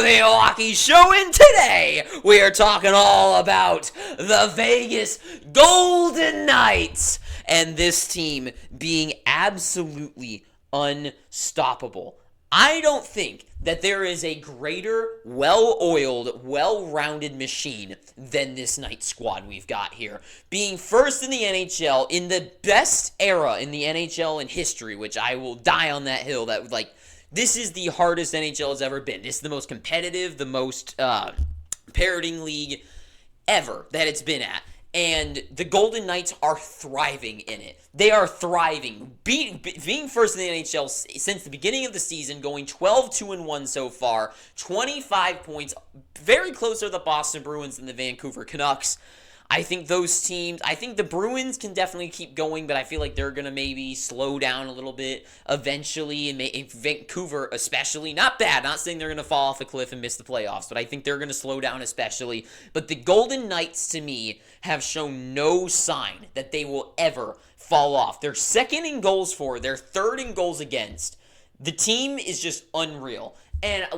the Milwaukee Show, and today we are talking all about the Vegas Golden Knights and this team being absolutely unstoppable. I don't think that there is a greater, well-oiled, well-rounded machine than this Knights squad we've got here. Being first in the NHL, in the best era in the NHL in history, which I will die on that hill, this is the hardest NHL has ever been. This is the most competitive, the most parroting league ever that it's been at. And the Golden Knights are thriving in it. They are thriving. Being first in the NHL since the beginning of the season, going 12-2-1 so far, 25 points, very close to the Boston Bruins and the Vancouver Canucks. I think the Bruins can definitely keep going, but I feel like they're going to maybe slow down a little bit eventually, and Vancouver especially. Not bad, not saying they're going to fall off a cliff and miss the playoffs, but I think they're going to slow down especially. But the Golden Knights, to me, have shown no sign that they will ever fall off. They're second in goals for, they're third in goals against. The team is just unreal. And a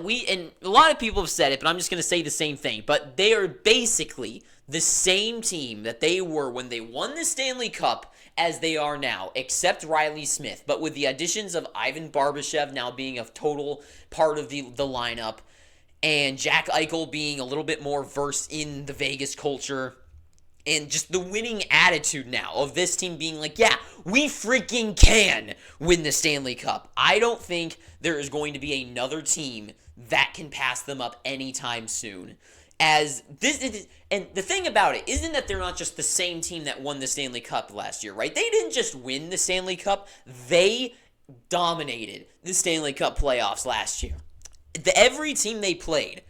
lot of people have said it, but I'm just going to say the same thing. But they are basically the same team that they were when they won the Stanley Cup as they are now, except Riley Smith. But with the additions of Ivan Barbashev now being a total part of the lineup, and Jack Eichel being a little bit more versed in the Vegas culture, and just the winning attitude now of this team being like, yeah, we freaking can win the Stanley Cup. I don't think there is going to be another team that can pass them up anytime soon. And the thing about it isn't that they're not just the same team that won the Stanley Cup last year, right? They didn't just win the Stanley Cup. They dominated the Stanley Cup playoffs last year. Every team they played,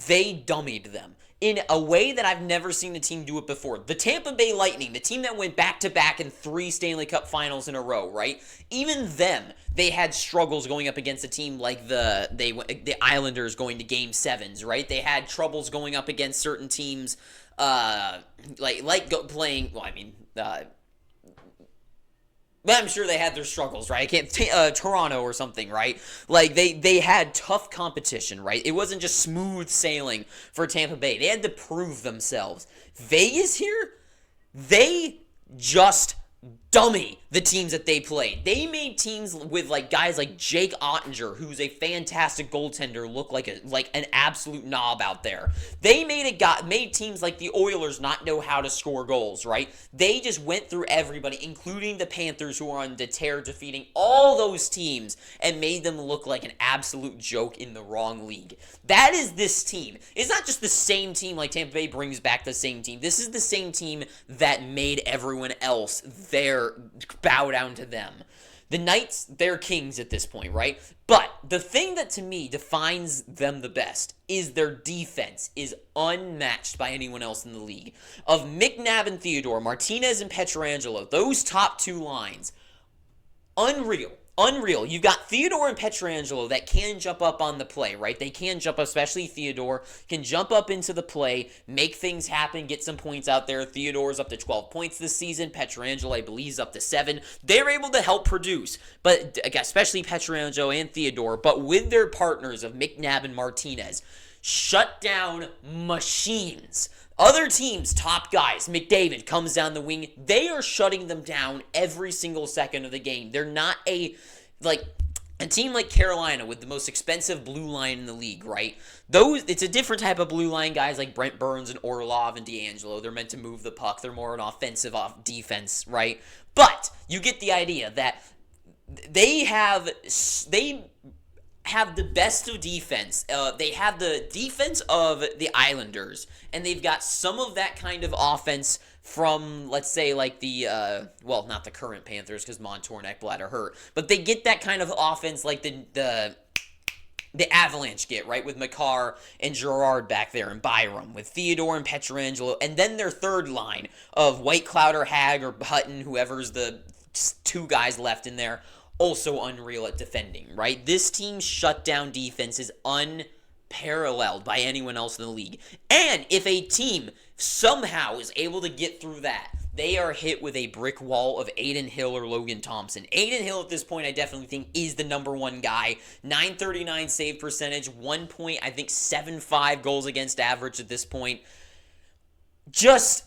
they dummied them in a way that I've never seen a team do it before. The Tampa Bay Lightning, the team that went back-to-back in 3 Stanley Cup finals in a row, right? Even them, they had struggles going up against a team like the Islanders going to Game 7s, right? They had troubles going up against certain teams, but I'm sure they had their struggles, right? Toronto or something, right? Like, they had tough competition, right? It wasn't just smooth sailing for Tampa Bay. They had to prove themselves. Vegas here, they just dummy the teams that they played. They made teams with guys like Jake Ottinger, who's a fantastic goaltender, look like an absolute knob out there. They made teams like the Oilers not know how to score goals, right? They just went through everybody, including the Panthers, who are on the tear, defeating all those teams and made them look like an absolute joke in the wrong league. That is this team. It's not just the same team like Tampa Bay brings back the same team. This is the same team that made everyone else bow down to them. The Knights, they're kings at this point, right? But the thing that to me defines them the best is their defense is unmatched by anyone else in the league. Of McNabb and Theodore, Martinez and Pietrangelo, those top 2 lines, unreal. You've got Theodore and Pietrangelo that can jump up on the play, right? They can jump up, especially Theodore, can jump up into the play, make things happen, get some points out there. Theodore's up to 12 points this season. Pietrangelo, I believe, is up to 7. They're able to help produce, but especially Pietrangelo and Theodore, but with their partners of McNabb and Martinez, shut down machines. Other teams, top guys, McDavid comes down the wing. They are shutting them down every single second of the game. They're not a team like Carolina with the most expensive blue line in the league, right? It's a different type of blue line guys like Brent Burns and Orlov and D'Angelo. They're meant to move the puck. They're more an offensive defense, right? But you get the idea that they have the best of defense. They have the defense of the Islanders, and they've got some of that kind of offense from, let's say, not the current Panthers, because Montour and Ekblad are hurt, but they get that kind of offense like the Avalanche get, right, with Makar and Girard back there, and Byram, with Theodore and Pietrangelo, and then their third line of Whitecloud or Hag or Hutton, whoever's the 2 guys left in there, also unreal at defending, right? This team's shutdown defense is unparalleled by anyone else in the league. And if a team somehow is able to get through that, they are hit with a brick wall of Aiden Hill or Logan Thompson. Aiden Hill at this point I definitely think is the number one guy. 939 save percentage, 1.75 goals against average at this point. Just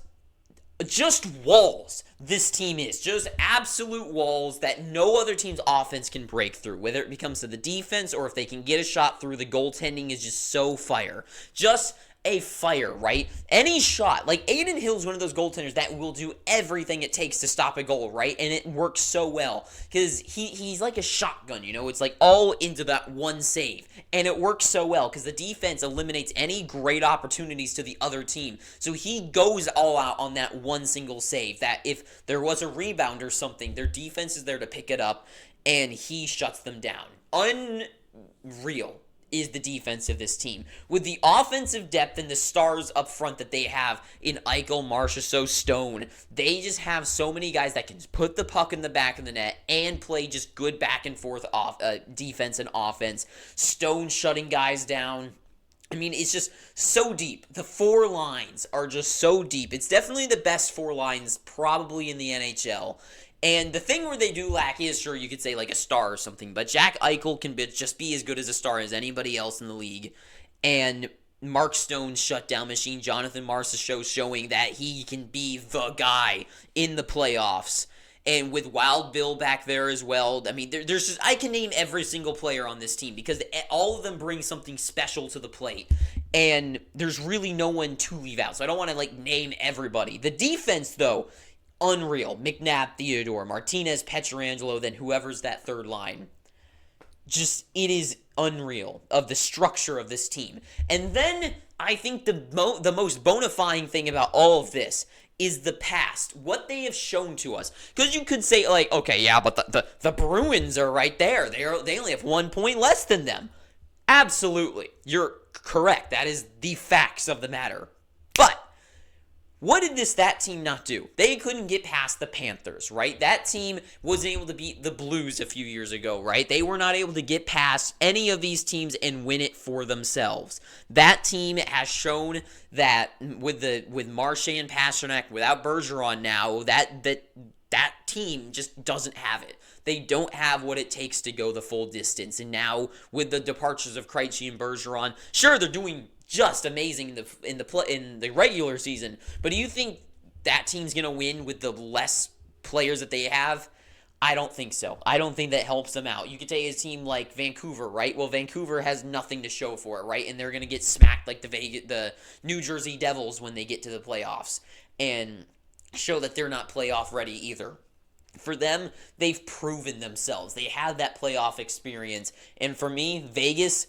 walls. This team is just absolute walls that no other team's offense can break through. Whether it becomes to the defense or if they can get a shot through, the goaltending is just so fire. Just a fire, right? Any shot. Like, Aiden Hill is one of those goaltenders that will do everything it takes to stop a goal, right? And it works so well because he's like a shotgun, you know? It's like all into that one save. And it works so well because the defense eliminates any great opportunities to the other team. So he goes all out on that one single save that if there was a rebound or something, their defense is there to pick it up and he shuts them down. Unreal is the defense of this team. With the offensive depth and the stars up front that they have in Eichel, Marchessault, Stone, they just have so many guys that can put the puck in the back of the net and play just good back and forth defense and offense. Stone shutting guys down. I mean, it's just so deep. The four lines are just so deep. It's definitely the best four lines probably in the NHL. And the thing where they do lack is, sure, you could say like a star or something, but Jack Eichel can just be as good as a star as anybody else in the league. And Mark Stone's shutdown machine, Jonathan Marchessault, showing that he can be the guy in the playoffs. And with Wild Bill back there as well, I mean, there's just, I can name every single player on this team because all of them bring something special to the plate. And there's really no one to leave out. So I don't want to like name everybody. The defense, though, unreal. McNabb, Theodore, Martinez, Pietrangelo, then whoever's that third line. Just, it is unreal of the structure of this team. And then I think the most bona fide thing about all of this is the past, what they have shown to us. Because you could say, like, okay, yeah, but the Bruins are right there. They only have 1 point less than them. Absolutely. You're correct. That is the facts of the matter. But what did that team not do? They couldn't get past the Panthers, right? That team wasn't able to beat the Blues a few years ago, right? They were not able to get past any of these teams and win it for themselves. That team has shown that with Marche and Pastrnak, without Bergeron now, that team just doesn't have it. They don't have what it takes to go the full distance. And now with the departures of Krejci and Bergeron, sure, they're doing just amazing in the regular season. But do you think that team's going to win with the less players that they have? I don't think so. I don't think that helps them out. You could take a team like Vancouver, right? Well, Vancouver has nothing to show for it, right? And they're going to get smacked like the New Jersey Devils when they get to the playoffs and show that they're not playoff ready either. For them, they've proven themselves. They have that playoff experience. And for me, Vegas,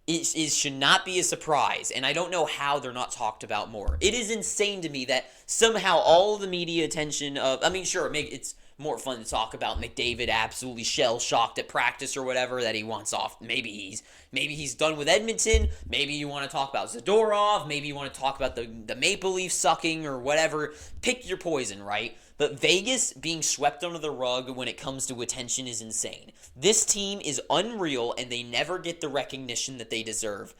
it should not be a surprise, and I don't know how they're not talked about more. It is insane to me that somehow all the media attention of, I mean, sure, it's more fun to talk about McDavid absolutely shell-shocked at practice or whatever that he wants off. Maybe he's done with Edmonton. Maybe you want to talk about Zadorov. Maybe you want to talk about the Maple Leafs sucking or whatever. Pick your poison, right? But Vegas being swept under the rug when it comes to attention is insane. This team is unreal, and they never get the recognition that they deserve.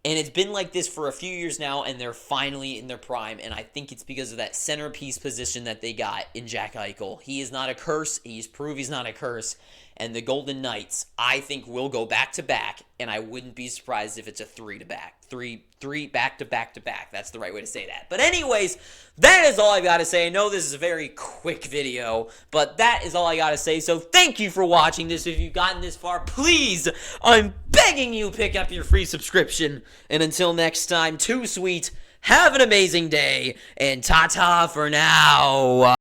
And it's been like this for a few years now, and they're finally in their prime, and I think it's because of that centerpiece position that they got in Jack Eichel. He is not a curse. He's proved he's not a curse. And the Golden Knights, I think, will go back-to-back, and I wouldn't be surprised if it's a three-to-back. Three back-to-back-to-back. That's the right way to say that. But anyways, that is all I got to say. I know this is a very quick video, but that is all I got to say. So thank you for watching this. If you've gotten this far, please, I'm begging you, pick up your free subscription. And until next time, too sweet, have an amazing day, and ta-ta for now.